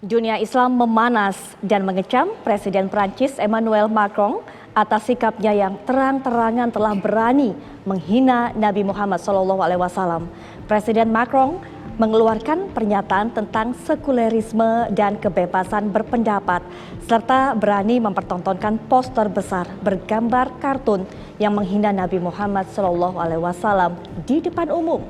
Dunia Islam memanas dan mengecam Presiden Prancis Emmanuel Macron atas sikapnya yang terang-terangan telah berani menghina Nabi Muhammad SAW. Presiden Macron mengeluarkan pernyataan tentang sekulerisme dan kebebasan berpendapat, serta berani mempertontonkan poster besar bergambar kartun yang menghina Nabi Muhammad SAW di depan umum.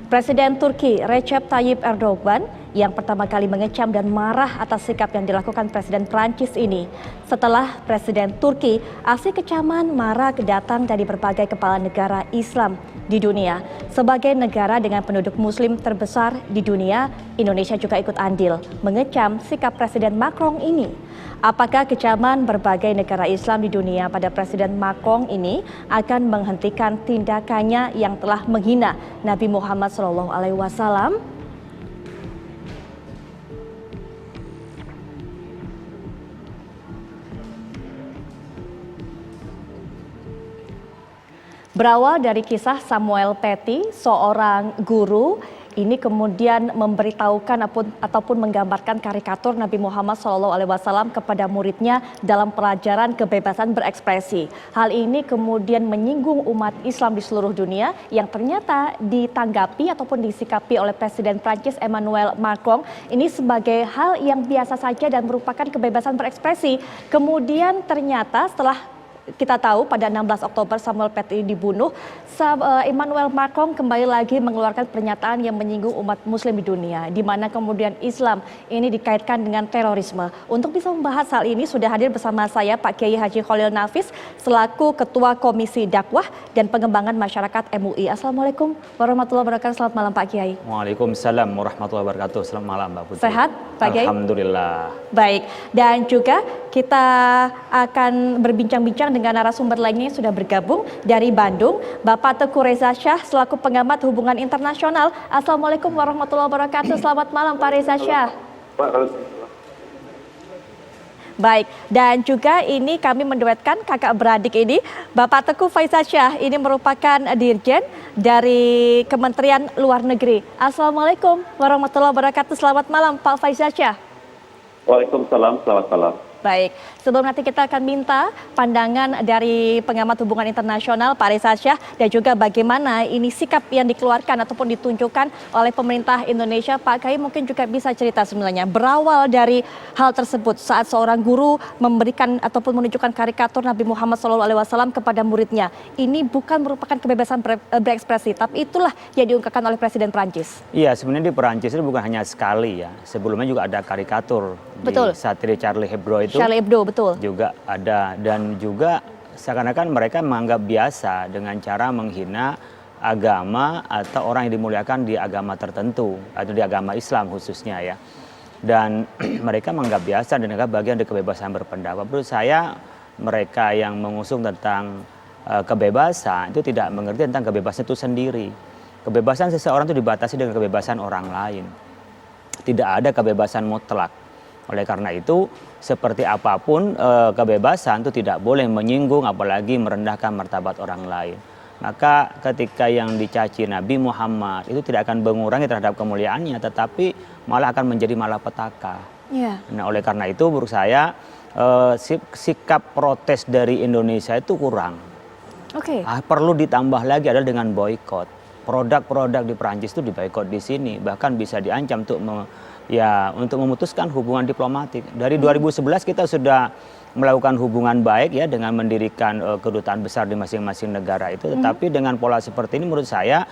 Presiden Turki Recep Tayyip Erdogan yang pertama kali mengecam dan marah atas sikap yang dilakukan Presiden Prancis ini. Setelah Presiden Turki, aksi kecaman marak datang dari berbagai kepala negara Islam di dunia. Sebagai negara dengan penduduk muslim terbesar di dunia, Indonesia juga ikut andil mengecam sikap Presiden Macron ini. Apakah kecaman berbagai negara Islam di dunia pada Presiden Macron ini akan menghentikan tindakannya yang telah menghina Nabi Muhammad SAW? Berawal dari kisah Samuel Paty, seorang guru ini kemudian memberitahukan ataupun menggambarkan karikatur Nabi Muhammad SAW kepada muridnya dalam pelajaran kebebasan berekspresi. Hal ini kemudian menyinggung umat Islam di seluruh dunia yang ternyata ditanggapi ataupun disikapi oleh Presiden Prancis Emmanuel Macron ini sebagai hal yang biasa saja dan merupakan kebebasan berekspresi. Kemudian ternyata setelah kita tahu pada 16 Oktober Samuel Paty dibunuh, Emmanuel Macron kembali lagi mengeluarkan pernyataan yang menyinggung umat muslim di dunia, di mana kemudian Islam ini dikaitkan dengan terorisme. Untuk bisa membahas hal ini sudah hadir bersama saya Pak Kiai Haji Khalil Nafis selaku Ketua Komisi Dakwah dan Pengembangan Masyarakat MUI. Assalamualaikum warahmatullahi wabarakatuh. Selamat malam Pak Kiai. Waalaikumsalam warahmatullahi wabarakatuh. Selamat malam Mbak Putri. Sehat Pak Kiai? Alhamdulillah. Baik, dan juga kita akan berbincang-bincang dengan narasumber lainnya yang sudah bergabung dari Bandung, Bapak Teguh Reza Syah selaku pengamat hubungan internasional. Assalamualaikum warahmatullahi wabarakatuh. Selamat malam Pak Reza Syah. Baik, dan juga ini kami menduetkan kakak beradik ini, Bapak Teguh Faisal Syah, ini merupakan Dirjen dari Kementerian Luar Negeri. Assalamualaikum warahmatullahi wabarakatuh. Selamat malam Pak Faisal Syah. Waalaikumsalam, selamat malam. Baik, sebelum nanti kita akan minta pandangan dari pengamat hubungan internasional Pak Reza Syah dan juga bagaimana ini sikap yang dikeluarkan ataupun ditunjukkan oleh pemerintah Indonesia. Pak Kiai mungkin juga bisa cerita sebenarnya berawal dari hal tersebut saat seorang guru memberikan ataupun menunjukkan karikatur Nabi Muhammad SAW kepada muridnya. Ini bukan merupakan kebebasan berekspresi, tapi itulah yang diungkapkan oleh Presiden Prancis. Iya, sebenarnya di Perancis itu bukan hanya sekali ya. Sebelumnya juga ada karikatur. Betul. Di satire Charlie Hebdo itu. Charlie Hebdo, betul. Juga ada, dan juga seakan-akan mereka menganggap biasa dengan cara menghina agama atau orang yang dimuliakan di agama tertentu atau di agama Islam khususnya ya. Dan mereka menganggap biasa dan menganggap bagian dari kebebasan berpendapat. Menurut saya mereka yang mengusung tentang kebebasan itu tidak mengerti tentang kebebasan itu sendiri. Kebebasan seseorang itu dibatasi dengan kebebasan orang lain. Tidak ada kebebasan mutlak. Oleh karena itu, seperti apapun kebebasan itu tidak boleh menyinggung apalagi merendahkan martabat orang lain. Maka ketika yang dicaci Nabi Muhammad itu tidak akan mengurangi terhadap kemuliaannya, tetapi malah akan menjadi malapetaka. Yeah. Nah, oleh karena itu menurut saya sikap protes dari Indonesia itu kurang. Okay. Perlu ditambah lagi adalah dengan boykot. Produk-produk di Perancis itu diboykot di sini, bahkan bisa diancam untuk memutuskan hubungan diplomatik. Dari 2011 kita sudah melakukan hubungan baik ya dengan mendirikan kedutaan besar di masing-masing negara itu. Tetapi dengan pola seperti ini menurut saya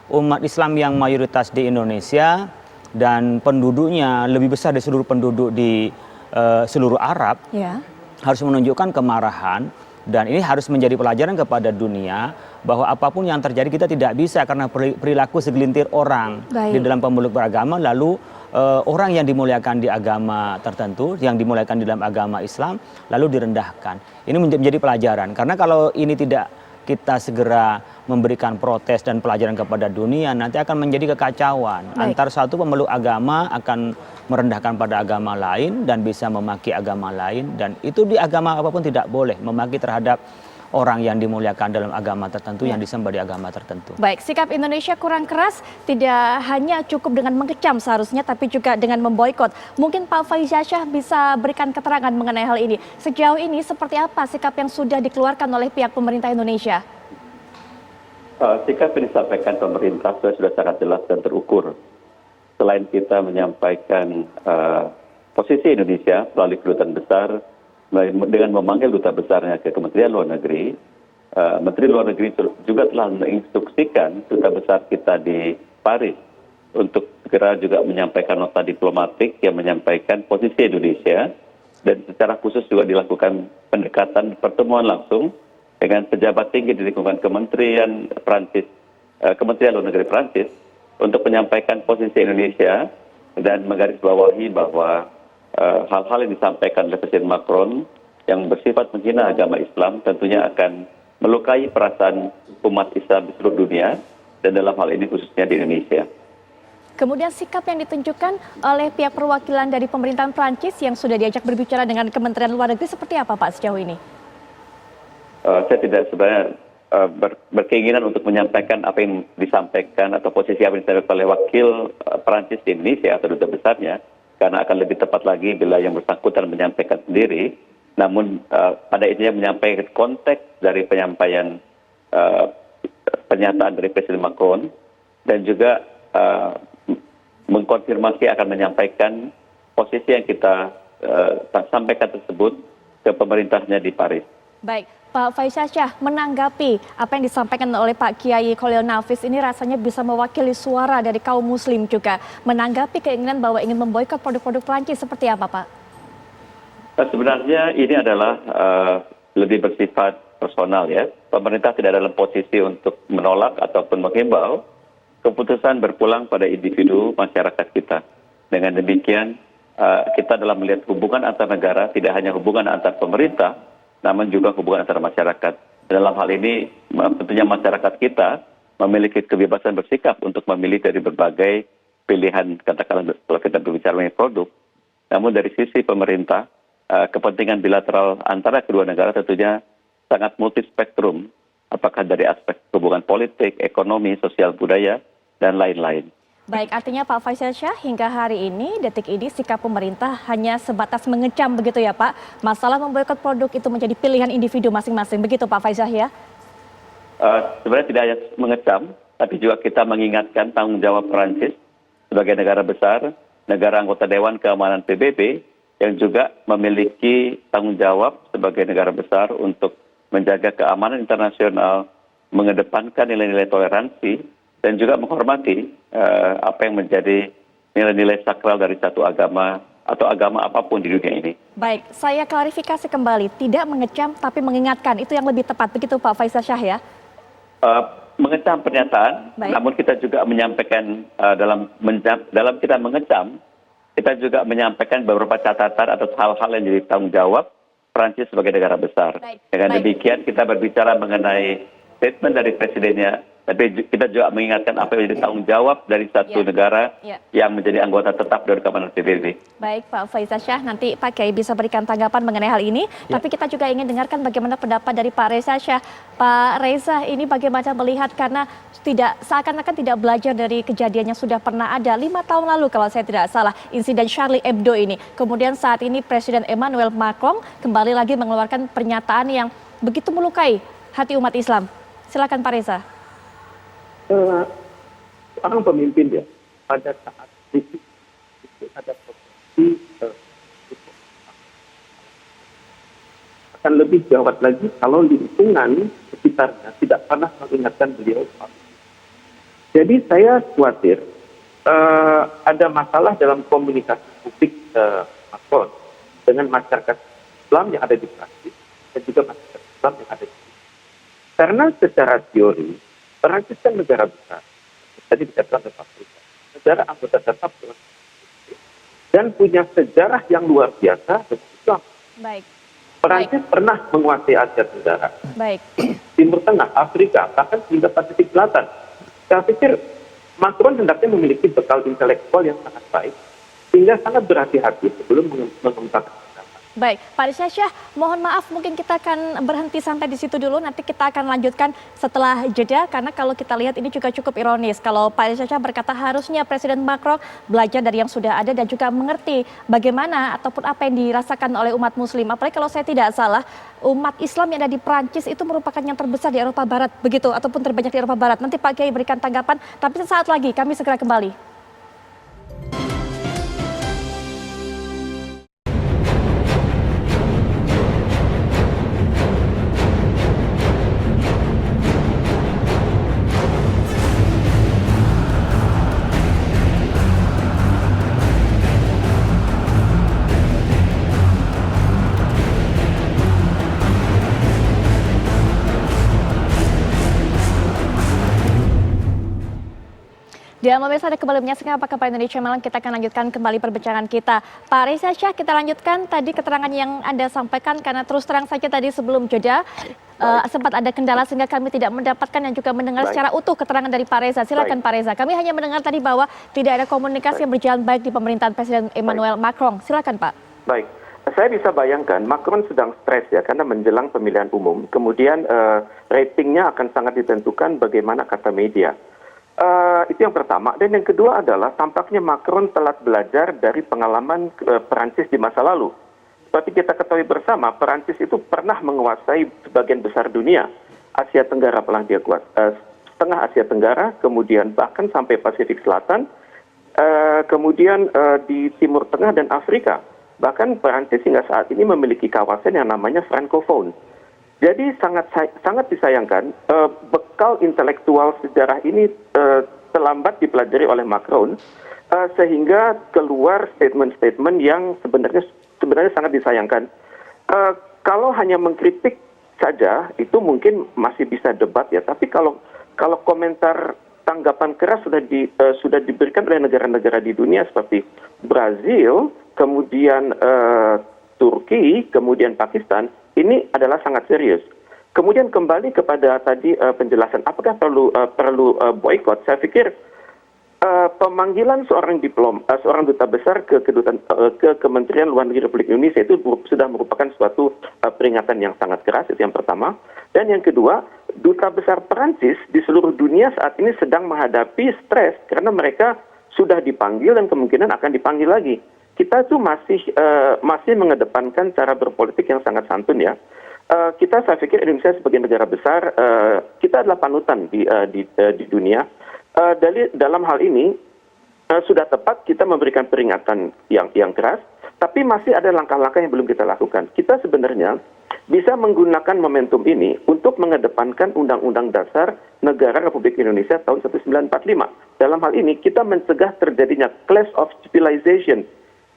umat Islam yang mayoritas di Indonesia dan penduduknya lebih besar dari seluruh penduduk di seluruh Arab harus menunjukkan kemarahan. Dan ini harus menjadi pelajaran kepada dunia bahwa apapun yang terjadi kita tidak bisa karena perilaku segelintir orang di dalam pemeluk beragama lalu orang yang dimuliakan di agama tertentu, yang dimuliakan di dalam agama Islam lalu direndahkan. Ini menjadi pelajaran karena kalau ini tidak kita segera memberikan protes dan pelajaran kepada dunia, nanti akan menjadi kekacauan. Antar satu pemeluk agama akan merendahkan pada agama lain dan bisa memaki agama lain, dan itu di agama apapun tidak boleh memaki terhadap orang yang dimuliakan dalam agama tertentu, yang disembah di agama tertentu. Baik, sikap Indonesia kurang keras tidak hanya cukup dengan mengecam seharusnya, tapi juga dengan memboikot. Mungkin Pak Faizasyah bisa berikan keterangan mengenai hal ini. Sejauh ini seperti apa sikap yang sudah dikeluarkan oleh pihak pemerintah Indonesia? Sikap yang disampaikan pemerintah sudah sangat jelas dan terukur. Selain kita menyampaikan posisi Indonesia melalui kedutaan besar, dengan memanggil duta besarnya ke Kementerian Luar Negeri, Menteri Luar Negeri juga telah menginstruksikan duta besar kita di Paris untuk segera juga menyampaikan nota diplomatik yang menyampaikan posisi Indonesia, dan secara khusus juga dilakukan pendekatan pertemuan langsung dengan pejabat tinggi di lingkungan Kementerian Luar Negeri Prancis untuk menyampaikan posisi Indonesia dan menggarisbawahi bahwa hal-hal yang disampaikan oleh Presiden Macron yang bersifat menghina agama Islam tentunya akan melukai perasaan umat Islam di seluruh dunia, dan dalam hal ini khususnya di Indonesia. Kemudian sikap yang ditunjukkan oleh pihak perwakilan dari pemerintahan Prancis yang sudah diajak berbicara dengan Kementerian Luar Negeri seperti apa Pak sejauh ini? Saya tidak sebenarnya berkeinginan untuk menyampaikan apa yang disampaikan atau posisi apa yang disampaikan oleh wakil Prancis di Indonesia atau duta besarnya, karena akan lebih tepat lagi bila yang bersangkutan menyampaikan sendiri. Namun pada intinya menyampaikan konteks dari penyampaian pernyataan dari Presiden Macron, dan juga mengkonfirmasi akan menyampaikan posisi yang kita sampaikan tersebut ke pemerintahnya di Paris. Baik, Pak Faizasyah, menanggapi apa yang disampaikan oleh Pak Kiai Khalil Nafis ini rasanya bisa mewakili suara dari kaum muslim juga. Menanggapi keinginan bahwa ingin memboikot produk-produk Prancis seperti apa Pak? Sebenarnya ini adalah lebih bersifat personal ya. Pemerintah tidak dalam posisi untuk menolak ataupun menghimbau. Keputusan berpulang pada individu masyarakat kita. Dengan demikian kita dalam melihat hubungan antar negara tidak hanya hubungan antar pemerintah, namun juga hubungan antar masyarakat. Dalam hal ini tentunya masyarakat kita memiliki kebebasan bersikap untuk memilih dari berbagai pilihan, katakanlah kalau kita berbicara mengenai produk. Namun dari sisi pemerintah, kepentingan bilateral antara kedua negara tentunya sangat multispektrum, apakah dari aspek hubungan politik, ekonomi, sosial, budaya, dan lain-lain. Baik, artinya Pak Faizasyah hingga hari ini, detik ini sikap pemerintah hanya sebatas mengecam begitu ya Pak? Masalah memboikot produk itu menjadi pilihan individu masing-masing, begitu Pak Faizasyah? Sebenarnya tidak hanya mengecam, tapi juga kita mengingatkan tanggung jawab Perancis sebagai negara besar, negara anggota Dewan Keamanan PBB, yang juga memiliki tanggung jawab sebagai negara besar untuk menjaga keamanan internasional, mengedepankan nilai-nilai toleransi, dan juga menghormati apa yang menjadi nilai-nilai sakral dari satu agama atau agama apapun di dunia ini. Baik, saya klarifikasi kembali, tidak mengecam tapi mengingatkan, itu yang lebih tepat, begitu Pak Faizasyah ya? Mengecam pernyataan, namun kita juga menyampaikan dalam kita mengecam, kita juga menyampaikan beberapa catatan atau hal-hal yang jadi tanggung jawab Prancis sebagai negara besar. Dengan demikian kita berbicara mengenai statement dari presidennya, tapi kita juga mengingatkan apa yang menjadi tanggung jawab dari satu negara yang menjadi anggota tetap dari Keamanan PBB. Baik Pak Faizasyah, nanti Pak Kiai bisa berikan tanggapan mengenai hal ini, tapi kita juga ingin dengarkan bagaimana pendapat dari Pak Reza Shah. Pak Reza, ini bagaimana melihat, karena seakan-akan tidak belajar dari kejadian yang sudah pernah ada 5 tahun lalu kalau saya tidak salah, insiden Charlie Hebdo ini. Kemudian saat ini Presiden Emmanuel Macron kembali lagi mengeluarkan pernyataan yang begitu melukai hati umat Islam. Silakan Pak Reza. Seorang pemimpin ya, pada saat itu ada posisi akan lebih gawat lagi kalau lingkungan sekitarnya tidak pernah mengingatkan beliau. Jadi saya khawatir ada masalah dalam komunikasi publik Macron dengan masyarakat Islam yang ada di Prancis dan juga masyarakat Islam yang ada di sini. Karena secara teori Perancis kan negara besar, tadi dikatakan oleh Pak Presiden, negara anggota tetap dan punya sejarah yang luar biasa dengan Islam. Baik. Perancis pernah menguasai Asia Tenggara, Timur Tengah, Afrika, bahkan hingga Pasifik Selatan. Saya pikir Macron hendaknya memiliki bekal intelektual yang sangat baik, sehingga sangat berhati-hati sebelum mengungkapkan pendapat. Baik, Pak Risha, mohon maaf mungkin kita akan berhenti sampai di situ dulu. Nanti kita akan lanjutkan setelah jeda karena kalau kita lihat ini juga cukup ironis. Kalau Pak Risha berkata harusnya Presiden Macron belajar dari yang sudah ada dan juga mengerti bagaimana ataupun apa yang dirasakan oleh umat Muslim. Apalagi kalau saya tidak salah, umat Islam yang ada di Prancis itu merupakan yang terbesar di Eropa Barat, begitu ataupun terbanyak di Eropa Barat. Nanti Pak Kiai berikan tanggapan, tapi sesaat lagi kami segera kembali. Dan pemirsa, ada kembali menyaksikan Apa Kabar Indonesia Malam. Kita akan lanjutkan kembali perbincangan kita. Pak Risha, kita lanjutkan tadi keterangan yang Anda sampaikan karena terus terang saja tadi sebelum jeda sempat ada kendala sehingga kami tidak mendapatkan dan juga mendengar secara utuh keterangan dari Pak Reza. Silakan Pak Reza. Kami hanya mendengar tadi bahwa tidak ada komunikasi yang berjalan baik di pemerintahan Presiden Emmanuel Macron. Silakan Pak. Baik, saya bisa bayangkan Macron sedang stres ya karena menjelang pemilihan umum. Kemudian ratingnya akan sangat ditentukan bagaimana kata media. Itu yang pertama. Dan yang kedua adalah tampaknya Macron telah belajar dari pengalaman Perancis di masa lalu. Seperti kita ketahui bersama, Perancis itu pernah menguasai sebagian besar dunia. Asia Tenggara pernah dia setengah Asia Tenggara, kemudian bahkan sampai Pasifik Selatan, kemudian di Timur Tengah dan Afrika. Bahkan Perancis hingga saat ini memiliki kawasan yang namanya Francophone. Jadi sangat disayangkan bekal intelektual sejarah ini terlambat dipelajari oleh Macron sehingga keluar statement-statement yang sebenarnya sangat disayangkan. Kalau hanya mengkritik saja itu mungkin masih bisa debat ya, tapi kalau komentar tanggapan keras sudah diberikan oleh negara-negara di dunia seperti Brazil, kemudian Turki, kemudian Pakistan, ini adalah sangat serius. Kemudian kembali kepada tadi penjelasan, apakah perlu boykot? Saya pikir pemanggilan seorang duta besar ke Kementerian Luar Negeri Republik Indonesia itu sudah merupakan suatu peringatan yang sangat keras, itu yang pertama. Dan yang kedua, duta besar Perancis di seluruh dunia saat ini sedang menghadapi stres karena mereka sudah dipanggil dan kemungkinan akan dipanggil lagi. Kita tuh masih mengedepankan cara berpolitik yang sangat santun ya. Saya pikir Indonesia sebagai negara besar, kita adalah panutan di dunia. Dalam hal ini sudah tepat kita memberikan peringatan yang keras, tapi masih ada langkah-langkah yang belum kita lakukan. Kita sebenarnya bisa menggunakan momentum ini untuk mengedepankan Undang-Undang Dasar Negara Republik Indonesia tahun 1945. Dalam hal ini kita mencegah terjadinya clash of civilization.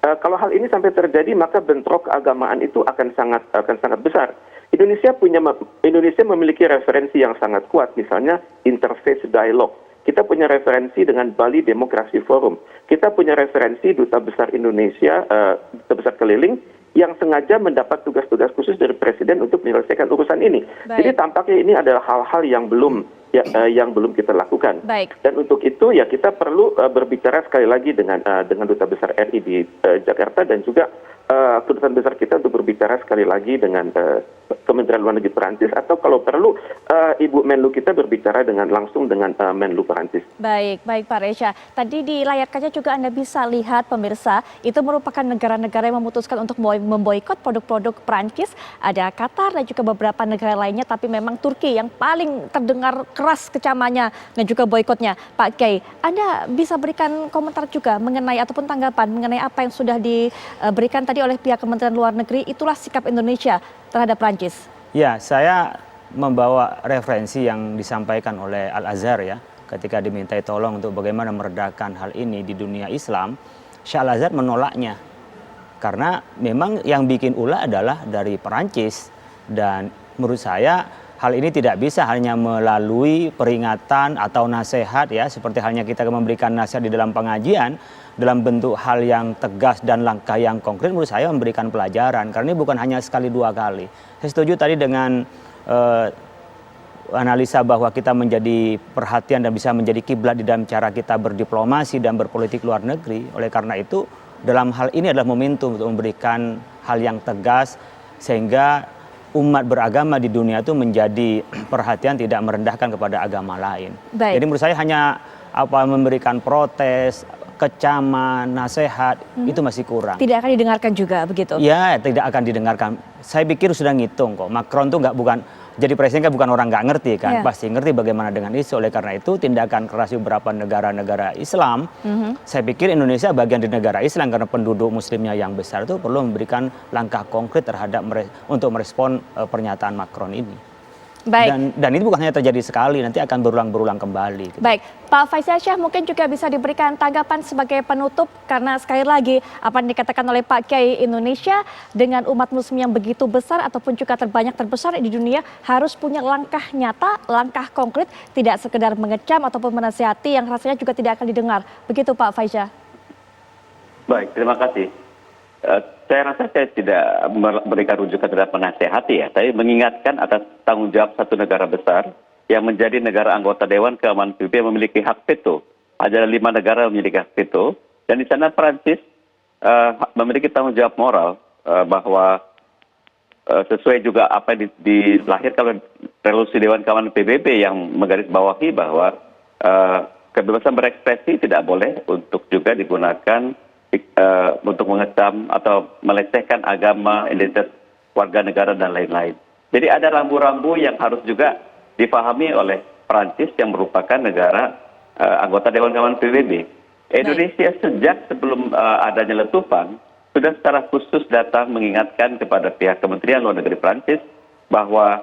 Kalau hal ini sampai terjadi, maka bentrok keagamaan itu akan sangat besar. Indonesia memiliki referensi yang sangat kuat, misalnya interfaith dialogue. Kita punya referensi dengan Bali Democracy Forum. Kita punya referensi Duta Besar Indonesia, Duta Besar Keliling, yang sengaja mendapat tugas-tugas khusus dari Presiden untuk menyelesaikan urusan ini. Baik. Jadi tampaknya ini adalah hal-hal yang belum kita lakukan. Baik. Dan untuk itu ya kita perlu berbicara sekali lagi dengan Duta Besar RI di Jakarta dan juga kedutaan besar kita untuk berbicara sekali lagi dengan Kementerian Luar Negeri Perancis atau kalau perlu Ibu Menlu kita berbicara langsung dengan Menlu Perancis. Baik Pak Reza. Tadi di layar kaca juga Anda bisa lihat pemirsa, itu merupakan negara-negara yang memutuskan untuk memboikot produk-produk Perancis. Ada Qatar dan juga beberapa negara lainnya, tapi memang Turki yang paling terdengar keras kecamannya dan juga boikotnya. Pak Kiai, Anda bisa berikan komentar juga mengenai ataupun tanggapan mengenai apa yang sudah diberikan tadi oleh pihak Kementerian Luar Negeri, itulah sikap Indonesia terhadap Prancis. Ya, saya membawa referensi yang disampaikan oleh Al-Azhar ya, ketika dimintai tolong untuk bagaimana meredakan hal ini di dunia Islam. Syekh Al-Azhar menolaknya. Karena memang yang bikin ulah adalah dari Perancis. Dan menurut saya hal ini tidak bisa hanya melalui peringatan atau nasihat ya, seperti halnya kita memberikan nasihat di dalam pengajian, dalam bentuk hal yang tegas dan langkah yang konkret. Menurut saya memberikan pelajaran, karena ini bukan hanya sekali dua kali. Saya setuju tadi dengan analisa bahwa kita menjadi perhatian dan bisa menjadi kiblat di dalam cara kita berdiplomasi dan berpolitik luar negeri. Oleh karena itu dalam hal ini adalah momentum untuk memberikan hal yang tegas sehingga umat beragama di dunia itu menjadi perhatian tidak merendahkan kepada agama lain. Baik. Jadi menurut saya hanya memberikan protes, kecaman, nasihat itu masih kurang. Tidak akan didengarkan juga begitu. Ya, tidak akan didengarkan. Saya pikir sudah ngitung kok. Macron tuh bukan jadi presiden kan bukan orang nggak ngerti kan, Iya. pasti ngerti bagaimana dengan isu. Oleh karena itu tindakan keras di beberapa negara-negara Islam, saya pikir Indonesia bagian di negara Islam karena penduduk Muslimnya yang besar itu perlu memberikan langkah konkret terhadap untuk merespon pernyataan Macron ini. Baik. Dan ini bukan hanya terjadi sekali, nanti akan berulang-berulang kembali. Gitu. Baik, Pak Faisal Syah mungkin juga bisa diberikan tanggapan sebagai penutup karena sekali lagi apa yang dikatakan oleh Pak Kiai, Indonesia dengan umat muslim yang begitu besar ataupun juga terbesar di dunia harus punya langkah nyata, langkah konkret, tidak sekedar mengecam ataupun menasihati yang rasanya juga tidak akan didengar. Begitu Pak Faisal. Baik, terima kasih. Saya rasa saya tidak memberikan rujukan terhadap menasehati ya. Saya mengingatkan atas tanggung jawab satu negara besar yang menjadi negara anggota Dewan Keamanan PBB yang memiliki hak veto. Ada 5 negara yang memiliki hak veto. Dan di sana Prancis memiliki tanggung jawab moral bahwa sesuai juga apa yang dilahirkan oleh resolusi Dewan Keamanan PBB yang menggarisbawahi bahwa kebebasan berekspresi tidak boleh untuk juga digunakan untuk mengecam atau melecehkan agama, identitas warga negara dan lain-lain. Jadi ada rambu-rambu yang harus juga dipahami oleh Prancis yang merupakan negara anggota Dewan Keamanan PBB. Indonesia sejak sebelum adanya letupan sudah secara khusus datang mengingatkan kepada pihak Kementerian Luar Negeri Prancis bahwa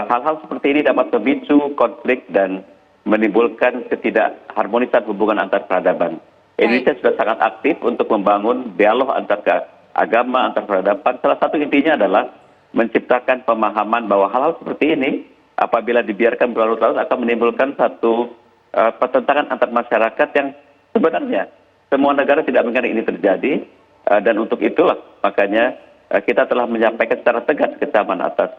hal-hal seperti ini dapat memicu konflik dan menimbulkan ketidakharmonisan hubungan antar peradaban. Indonesia sudah sangat aktif untuk membangun dialog antar agama, antar peradaban. Salah satu intinya adalah menciptakan pemahaman bahwa hal-hal seperti ini apabila dibiarkan berlarut-larut akan menimbulkan satu pertentangan antar masyarakat yang sebenarnya semua negara tidak menginginkan ini terjadi. Dan untuk itulah makanya kita telah menyampaikan secara tegas kecaman atas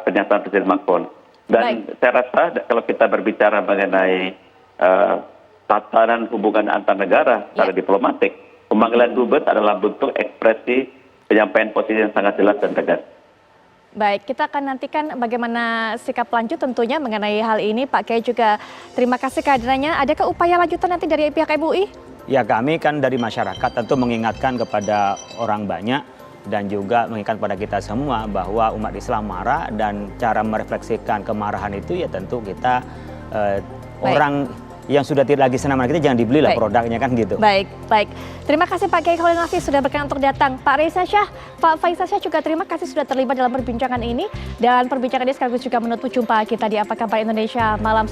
pernyataan Presiden Macron. Dan saya rasa kalau kita berbicara mengenai tatanan hubungan antar negara secara diplomatik, pemanggilan dubes adalah bentuk ekspresi penyampaian posisi yang sangat jelas dan tegas. Baik, kita akan nantikan bagaimana sikap lanjut tentunya mengenai hal ini. Pak Kiai juga terima kasih kehadirannya. Adakah upaya lanjutan nanti dari pihak MUI? Ya, kami kan dari masyarakat tentu mengingatkan kepada orang banyak dan juga mengingatkan kepada kita semua bahwa umat Islam marah dan cara merefleksikan kemarahan itu ya tentu kita orang yang sudah tidak lagi senang kita jangan dibelilah produknya kan gitu. Baik. Terima kasih Pak Kiai Khalil Nafis sudah berkenan untuk datang. Pak Reza Syah, Pak Faisal Syah juga terima kasih sudah terlibat dalam perbincangan ini. Dan perbincangan ini sekaligus juga menutup jumpa kita di Apa Kabar Indonesia malam.